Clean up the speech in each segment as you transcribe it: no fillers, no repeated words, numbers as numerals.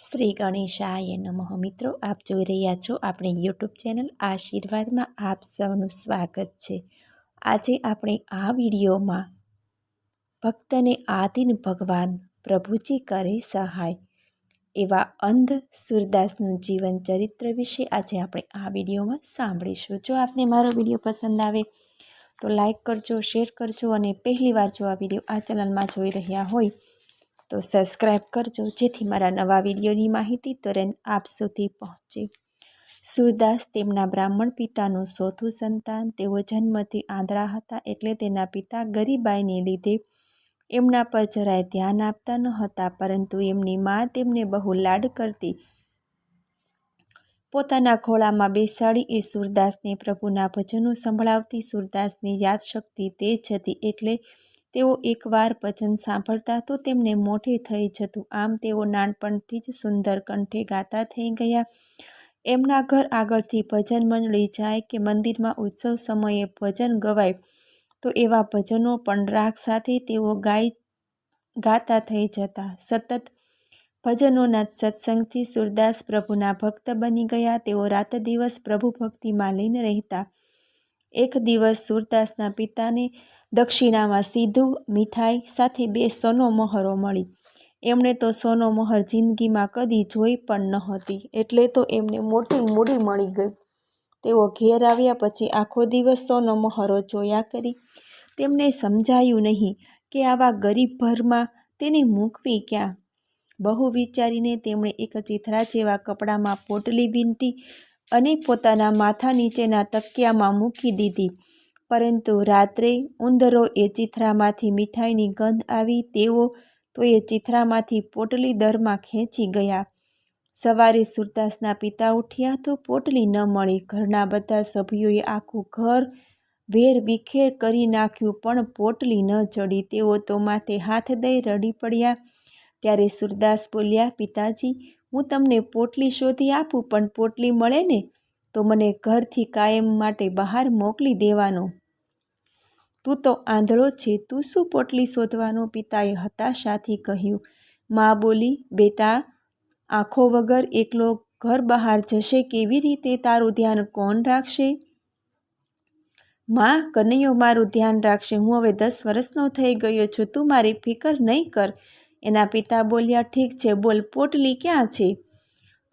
શ્રી ગણેશાય નમઃ. મિત્રો, આપ જોઈ રહ્યા છો આપણી યુટ્યુબ ચેનલ આશીર્વાદમાં આપ સૌનું સ્વાગત છે. આજે આપણે આ વિડીયોમાં ભક્તને આધીન ભગવાન પ્રભુજી કરે સહાય એવા અંધ સૂરદાસનું જીવન ચરિત્ર વિશે આજે આપણે આ વિડીયોમાં સાંભળીશું. જો આપને મારો વિડીયો પસંદ આવે તો લાઈક કરજો, શેર કરજો અને પહેલીવાર જો આ વિડીયો આ ચેનલમાં જોઈ રહ્યા હોય તો સબસ્ક્રાઈબ કરજો, જેથી મારા નવા વિડીયોની માહિતી તુરંત આપ સુધી પહોંચે. સૂરદાસ તેમના બ્રાહ્મણ પિતાનું ચોથું સંતાન. તેઓ જન્મથી આંધળા હતા, એટલે તેના પિતા ગરીબાઈને લીધે એમના પર જરાય ધ્યાન આપતા ન હતા. પરંતુ એમની મા તેમને બહુ લાડ કરતી. પોતાના ખોળામાં બેસાડી એ સૂરદાસને પ્રભુના ભજનો સંભળાવતી. સૂરદાસની યાદશક્તિ તેજ હતી, એટલે તેઓ એકવાર ભજન સાંભળતા તો તેમને મોઢે થઈ જતું. આમ તેઓ નાનપણથી જ સુંદર કંઠે ગાતા થઈ ગયા. એમના ઘર આગળથી ભજન મંડળી જાય કે મંદિરમાં ઉત્સવ સમયે ભજન ગવાય તો એવા ભજનો પણ રાગ સાથે તેઓ ગાતા થઈ જતા. સતત ભજનોના સત્સંગથી સૂરદાસ પ્રભુના ભક્ત બની ગયા. તેઓ રાત દિવસ પ્રભુ ભક્તિમાં લીન રહેતા. એક દિવસ સૂરદાસના પિતાને દક્ષિણામાં સીધું મીઠાઈ સાથે 2 સોનોમોહરો મળી. એમણે તો સોનોમોહર જિંદગીમાં કદી જોઈ પણ નહોતી, એટલે તો એમને મોટી મૂડી મળી ગઈ. તેઓ ઘેર આવ્યા પછી આખો દિવસ સોનોમોહરો જોયા કરી. તેમને સમજાયું નહીં કે આવા ગરીબ ઘરમાં તેને મૂકવી ક્યાં. બહુ વિચારીને તેમણે એક ચીથરા જેવા કપડામાં પોટલી વીંટી અને પોતાના માથા નીચેના તકિયામાં મૂકી દીધી. પરંતુ રાત્રે ઉંદરો એ ચીથરામાંથી મીઠાઈની ગંધ આવી. તેઓ તો એ ચીથરામાંથી પોટલી દરમાં ખેંચી ગયા. સવારે સૂરદાસના પિતા ઉઠ્યા તો પોટલી ન મળી. ઘરના બધા સભ્યોએ આખું ઘર વેર વિખેર કરી નાખ્યું, પણ પોટલી ન જડી. તેઓ તો માથે હાથ દઈ રડી પડ્યા. ત્યારે સૂરદાસ બોલ્યા, પિતાજી, હું તમને પોટલી શોધી આપું, પણ પોટલી મળે ને તો મને ઘરથી કાયમ માટે બહાર મોકલી દેવાનો. તું તો આંધળો છે, તું શું પોટલી શોધવાનો? પિતાએ હતાશાથી કહ્યું. મા બોલી, બેટા, આંખો વગર એકલો ઘર બહાર જશે કેવી રીતે? તારું ધ્યાન કોણ રાખશે? મા, કનૈયો મારું ધ્યાન રાખશે. હું હવે 10 વર્ષનો થઈ ગયો છું. તું મારી ફિકર નહીં કર. એના પિતા બોલ્યા, ઠીક છે, બોલ, પોટલી ક્યાં છે?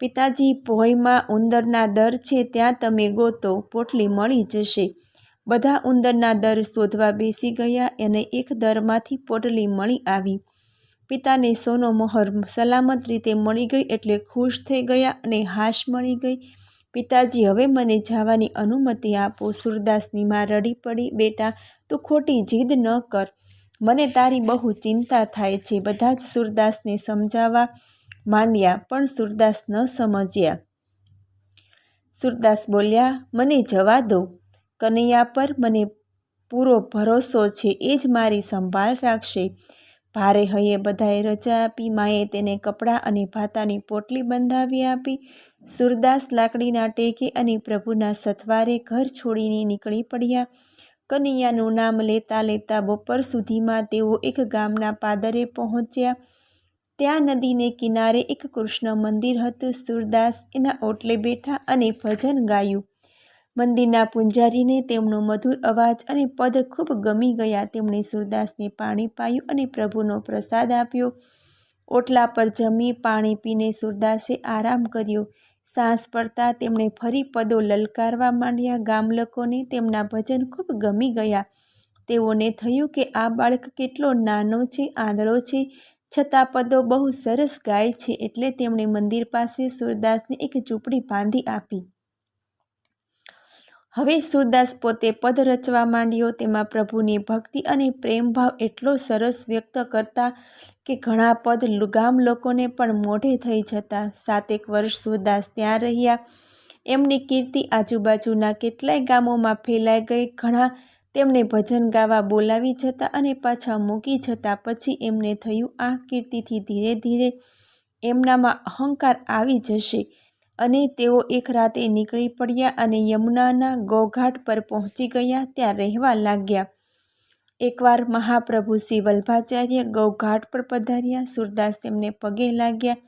પિતાજી, ભોંયમાં ઉંદરના દર છે, ત્યાં તમે ગોતો, પોટલી મળી જશે. બધા ઉંદરના દર શોધવા બેસી ગયા અને એક દરમાંથી પોટલી મળી આવી. પિતાને સોનોમોહર સલામત રીતે મળી ગઈ એટલે ખુશ થઈ ગયા અને હાશ મળી ગઈ. પિતાજી, હવે મને જવાની અનુમતિ આપો. સૂરદાસની મા રડી પડી. બેટા, તું ખોટી જીદ ન કર. મને તારી બહુ ચિંતા થાય છે. બધા જ સૂરદાસને સમજાવવા માંડ્યા, પણ સૂરદાસ ન સમજ્યા. સૂરદાસ બોલ્યા, મને જવા દો. કનૈયા પર મને પૂરો ભરોસો છે, એ જ મારી સંભાળ રાખશે. ભારે હૈયે બધાએ રજા આપી. માએ તેને કપડાં અને ભાતાની પોટલી બંધાવી આપી. સૂરદાસ લાકડીના ટેકે અને પ્રભુના સથવારે ઘર છોડીને નીકળી પડ્યા. કનૈયાનું નામ લેતા લેતા બપોર સુધીમાં તેઓ એક ગામના પાદરે પહોંચ્યા. ત્યાં નદીને કિનારે એક કૃષ્ણ મંદિર હતું. સૂરદાસ એના ઓટલે બેઠા અને ભજન ગાયું. મંદિરના પૂંજારીને તેમનો મધુર અવાજ અને પદ ખૂબ ગમી ગયા. તેમણે સૂરદાસને પાણી પાયું અને પ્રભુનો પ્રસાદ આપ્યો. ઓટલા પર જમી પાણી પીને સૂરદાસે આરામ કર્યો. સાંજ પડતા તેમણે ફરી પદો લલકારવા માંડ્યા. ગામ લોકોને તેમના ભજન ખૂબ ગમી ગયા. તેઓને થયું કે આ બાળક કેટલો નાનો છે, આંધળો છે, છતાં પદો બહુ સરસ ગાય છે. એટલે તેમણે મંદિર પાસે સૂરદાસને એક ઝૂંપડી બાંધી આપી. હવે સૂરદાસ પોતે પદ રચવા માંડ્યો. તેમાં પ્રભુની ભક્તિ અને પ્રેમભાવ એટલો સરસ વ્યક્ત કરતા કે ઘણા પદ ગામ લોકોને પણ મોઢે થઈ જતા. 7 વર્ષ સૂરદાસ ત્યાં રહ્યા. એમની કીર્તિ આજુબાજુના કેટલાય ગામોમાં ફેલાઈ ગઈ. ઘણા તેમને ભજન ગાવા બોલાવી જતા અને પાછા મૂકી જતા. પછી એમને થયું, આ કીર્તિથી ધીરે ધીરે એમનામાં અહંકાર આવી જશે અને તેઓ એક રાતે નીકળી પડ્યા અને યમુનાના ગોઘાટ પર પહોંચી ગયા. ત્યાં રહેવા લાગ્યા. એકવાર મહાપ્રભુ શ્રી વલ્ભાચાર્ય ગૌઘાટ પર પધાર્યા. સૂરદાસ તેમને પગે લાગ્યા.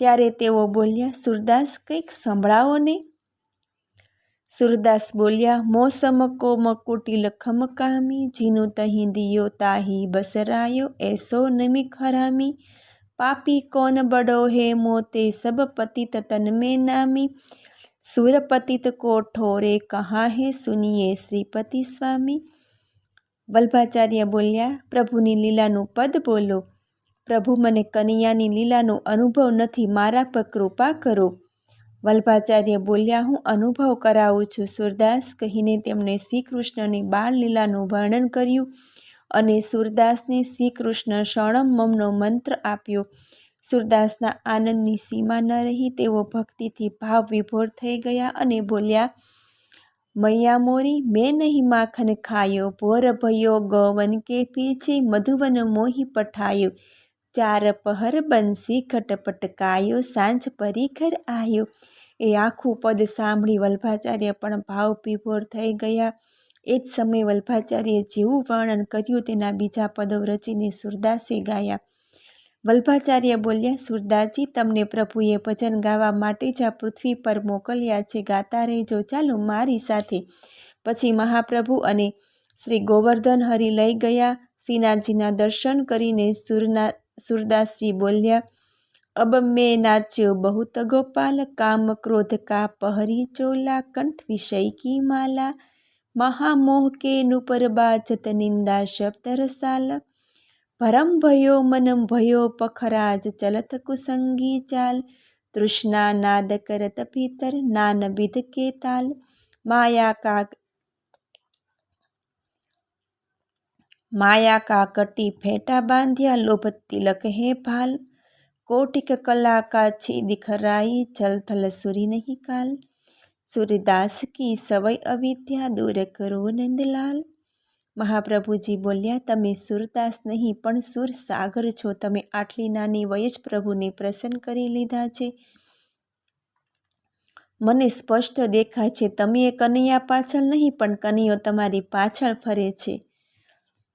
ત્યારે તેઓ બોલ્યા, સૂરદાસ, કંઈક સંભળાવો ને. સૂરદાસ બોલ્યા, મોસમ કો મકુટિલ ખમકામી, જીનું તહીં દિયો તાહી બસરાયો, એસો નમિક હરામી, પાપી કોન બડો હે મોતે સબ પતિત તન में नामी, સુર પતિત કો ઠોરે કહા હે સુનિએ શ્રીપતિ સ્વામી. વલ્ભાચાર્ય બોલ્યા, પ્રભુની લીલાનું પદ બોલો. પ્રભુ, મને કનૈયાની લીલાનો અનુભવ નથી, મારા પર કૃપા કરો. વલ્ભાચાર્ય બોલ્યા, હું અનુભવ કરાવું છું સૂરદાસ, કહીને તેમણે શ્રી કૃષ્ણની બાળ લીલાનું વર્ણન કર્યું અને સૂરદાસને શ્રી કૃષ્ણ શરણમ મમનો મંત્ર આપ્યો. સૂરદાસના આનંદની સીમા ન રહી, તેઓ ભક્તિથી ભાવ વિભોર થઈ ગયા અને બોલ્યા, મૈયા મોરી, મેં નહીં માખન ખાયો, ભોર ભયો ગૌવન કે પીછે, મધુવન મોહી પઠાયો, ચાર પહર બંસી ખટપટકાયો, સાંજ પરી ઘર આયો. એ આખું પદ સાંભળી વલ્ભાચાર્ય પણ ભાવ વિભોર થઈ ગયા. એ જ સમયે વલ્ભાચાર્યે જેવું વર્ણન કર્યું તેના બીજા પદો રચીને સૂરદાસે ગાયા. વલ્ભાચાર્ય બોલ્યા, સૂરદાસજી, તમને પ્રભુએ ભજન ગાવા માટે જ આ પૃથ્વી પર મોકલ્યા છે, ગાતા રહેજો, ચાલો મારી સાથે. પછી મહાપ્રભુ અને શ્રી ગોવર્ધન હરિ લઈ ગયા. શ્રીનાથજીના દર્શન કરીને સૂરદાસજી બોલ્યા, અબ મેં નાચ્યો બહુત ગોપાલ, કામ ક્રોધ કા પહરી ચોલા, કંઠ વિષય કી માલા, મહામોહ કે નુપર બાજત નિંદા શબ્દ રસાલ, ભરમ ભયો મનમ ભયો પખરાજ, ચલત કુસંગી ચાલ, તૃષ્ણા નાદ કરત ભીતર, નાન વિધ કે તાલ, माया का कटी फेंटा बांध्या, लोभ तिलक है भाल, कोटिक कला का छे दिखराई, छल थल सुरी नहीं काल, सूरदास की सवय अविद्या, दूर करो नंदलाल. મહાપ્રભુજી બોલ્યા, તમે સૂરદાસ નહીં પણ સુર સાગર છો. તમે આટલી નાની વયે જ પ્રભુને પ્રસન્ન કરી લીધા છે. મને સ્પષ્ટ દેખાય છે તમે એ કનૈયા પાછળ નહીં પણ કનૈયો તમારી પાછળ ફરે છે.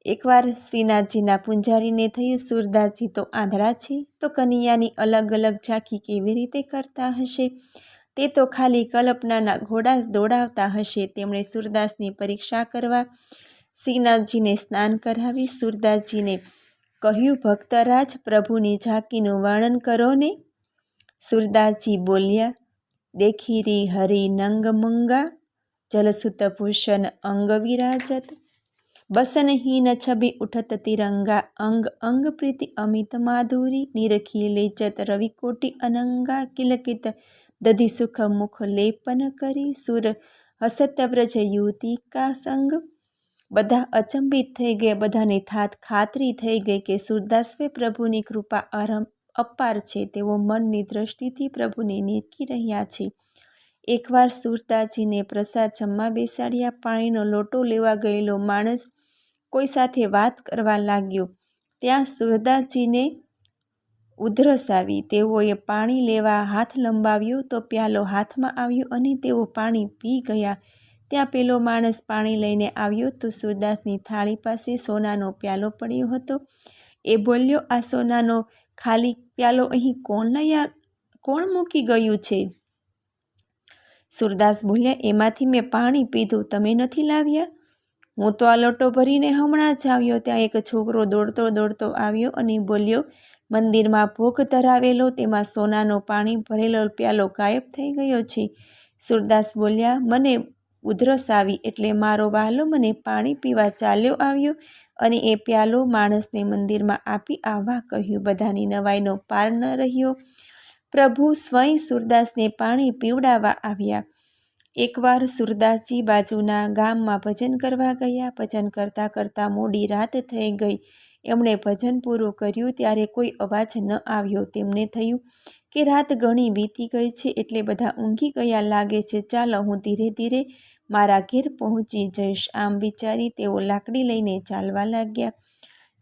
એકવાર શ્રીનાથજીના પૂંજારીને થયું, સૂરદાસજી તો આંધળા છે, તો કનૈયાની અલગ અલગ ઝાંખી કેવી રીતે કરતા હશે? તે તો ખાલી કલ્પનાના ઘોડા જ દોડાવતા હશે. તેમણે સૂરદાસની પરીક્ષા કરવા શ્રીનાથજીને સ્નાન કરાવી સૂરદાસજીને કહ્યું, ભક્તરાજ, પ્રભુની ઝાંકીનું વર્ણન કરો ને. સૂરદાસજી બોલ્યા, દેખી રી હરિ નંગ મંગા, જલસુત ભૂષણ અંગ વિરાજત, બસનહીન છબી ઉઠત તિરંગા, અંગ અંગ પ્રીતિ અમિત માધુરી, નિરખી લેચત રવિકોટી અનંગા, કિલકિત દધિ સુખ મુખ લેપન કરી, સુર હસત વ્રજ યુવતી કા સંગ. બધા અચંબિત થઈ ગયા. બધાને ખાતરી થઈ ગઈ કે સૂરદાસવે પ્રભુની કૃપા અપાર છે. તેઓ મનની દ્રષ્ટિથી પ્રભુને નિરખી રહ્યા છે. એકવાર સૂરદાસજીને પ્રસાદ જમવા બેસાડ્યા. પાણીનો લોટો લેવા ગયેલો માણસ કોઈ સાથે વાત કરવા લાગ્યો. ત્યાં સૂરદાસજીને ઉધરસ આવી. તેઓએ પાણી લેવા હાથ લંબાવ્યો તો પ્યાલો હાથમાં આવ્યો અને તેઓ પાણી પી ગયા. ત્યાં પેલો માણસ પાણી લઈને આવ્યો તો સૂરદાસની થાળી પાસે સોનાનો પ્યાલો પડ્યો હતો. એ બોલ્યો, આ સોનાનો ખાલી પ્યાલો અહીં કોણ મૂકી ગયું છે? સૂરદાસ બોલ્યા, એમાંથી મેં પાણી પીધું, તમે નથી લાવ્યા? હું તો આ લોટો ભરીને હમણાં જ આવ્યો. ત્યાં એક છોકરો દોડતો દોડતો આવ્યો અને બોલ્યો, મંદિરમાં ભોગ ધરાવેલો તેમાં સોનાનો પાણી ભરેલો પ્યાલો ગાયબ થઈ ગયો છે. સૂરદાસ બોલ્યા, મને ઉધરસ આવી એટલે મારો વહાલો મને પાણી પીવા ચાલ્યો આવ્યો અને એ પ્યાલો માણસને મંદિરમાં આપી આવવા કહ્યું. બધાની નવાઈનો પાર ન રહ્યો. પ્રભુ સ્વયં સૂરદાસને પાણી પીવડાવવા આવ્યા. એકવાર સૂરદાસજી બાજુના ગામમાં ભજન કરવા ગયા. ભજન કરતાં કરતાં મોડી રાત થઈ ગઈ. એમણે ભજન પૂરું કર્યું ત્યારે કોઈ અવાજ ન આવ્યો. તેમને થયું કે રાત ઘણી વીતી ગઈ છે એટલે બધા ઊંઘી ગયા લાગે છે. ચાલો, હું ધીરે ધીરે મારા ઘેર પહોંચી જઈશ. આમ વિચારી તેઓ લાકડી લઈને ચાલવા લાગ્યા.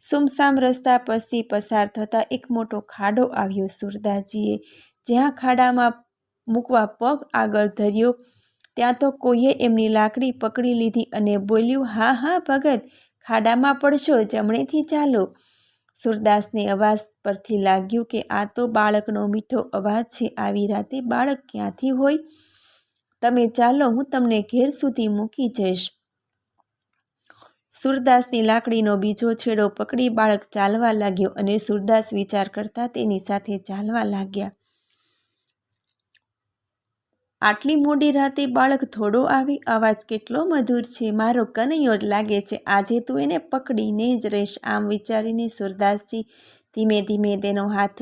સુમસામ રસ્તા પછી પસાર થતાં એક મોટો ખાડો આવ્યો. સૂરદાસજીએ જ્યાં ખાડામાં મૂકવા પગ આગળ ધર્યો ત્યાં તો કોઈએ એમની લાકડી પકડી લીધી અને બોલ્યું, હા હા ભગત, ખાડામાં પડશો, જમણેથી ચાલો. સૂરદાસને અવાજ પરથી લાગ્યું કે આ તો બાળકનો મીઠો અવાજ છે. આવી રાતે બાળક ક્યાંથી હોય? તમે ચાલો, હું તમને ઘેર સુધી મૂકી જઈશ. સૂરદાસની લાકડીનો બીજો છેડો પકડી બાળક ચાલવા લાગ્યો અને સૂરદાસ વિચાર કરતા તેની સાથે ચાલવા લાગ્યા. આટલી મોડી રાતે બાળક થોડો આવે? અવાજ કેટલો મધુર છે! મારો કનૈયો જ લાગે છે. આજે તું એને પકડીને જ રહીશ. આમ વિચારીને સૂરદાસજી ધીમે ધીમે તેનો હાથ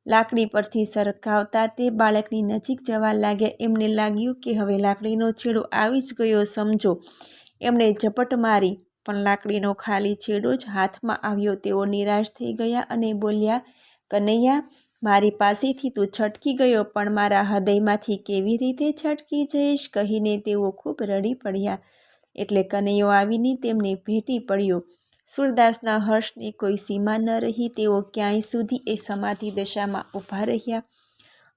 લાકડી પરથી સરકાવતા તે બાળકની નજીક જવા લાગ્યા. એમને લાગ્યું કે હવે લાકડીનો છેડો આવી જ ગયો સમજો. એમણે ઝપટ મારી પણ લાકડીનો ખાલી છેડો જ હાથમાં આવ્યો. તેઓ નિરાશ થઈ ગયા અને બોલ્યા, કનૈયા, મારી પાસેથી તું છટકી ગયો, પણ મારા હૃદયમાંથી કેવી રીતે છટકી જઈશ? કહીને તેઓ ખૂબ રડી પડ્યા. એટલે કનૈયો આવીને તેમને ભેટી પડ્યો. સૂરદાસના હર્ષની કોઈ સીમા ન રહી. તેઓ ક્યાંય સુધી એ સમાધિ દશામાં ઊભા રહ્યા.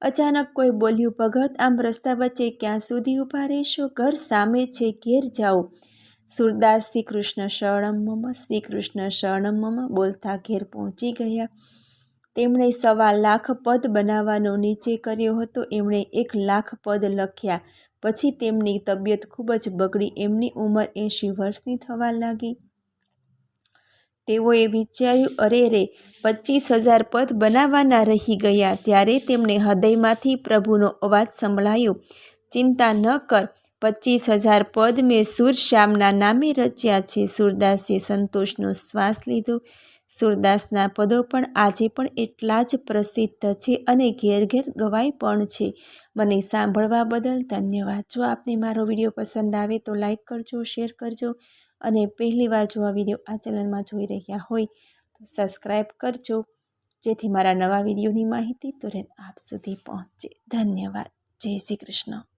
અચાનક કોઈ બોલ્યું, ભગત, આમ રસ્તા વચ્ચે ક્યાં સુધી ઊભા રહેશો? ઘર સામે છે, ઘેર જાઓ. સૂરદાસ શ્રી કૃષ્ણ શરણમ મમ, શ્રી કૃષ્ણ શરણમ મમ બોલતા ઘેર પહોંચી ગયા. તેમણે 1.25 પદ બનાવવાનો નિશ્ચય કર્યો હતો. એમણે 1,00,000 પદ લખ્યા. પછી તેમની તબિયત ખૂબ જ બગડી. એમની ઉંમર 80 વર્ષની થવા લાગી. તેઓએ વિચાર્યું, અરે રે, 25,000 પદ બનાવવાના રહી ગયા. ત્યારે તેમને હૃદયમાંથી પ્રભુનો અવાજ સંભળાયો, ચિંતા ન કર, 25,000 પદ મેં સુરશ્યામના નામે રચ્યા છે. સૂરદાસે સંતોષનો શ્વાસ લીધો. સૂરદાસના પદો પણ આજે પણ એટલા જ પ્રસિદ્ધ છે અને ઘેર ઘેર ગવાય પણ છે. મને સાંભળવા બદલ ધન્યવાદ. જો આપને મારો વિડીયો પસંદ આવે તો લાઈક કરજો, શેર કરજો અને પહેલીવાર જો આ વિડીયો આ ચેનલમાં જોઈ રહ્યા હોય તો સબસ્ક્રાઈબ કરજો, જેથી મારા નવા વિડીયોની માહિતી તુરંત આપ સુધી પહોંચે. ધન્યવાદ. જય શ્રી કૃષ્ણ.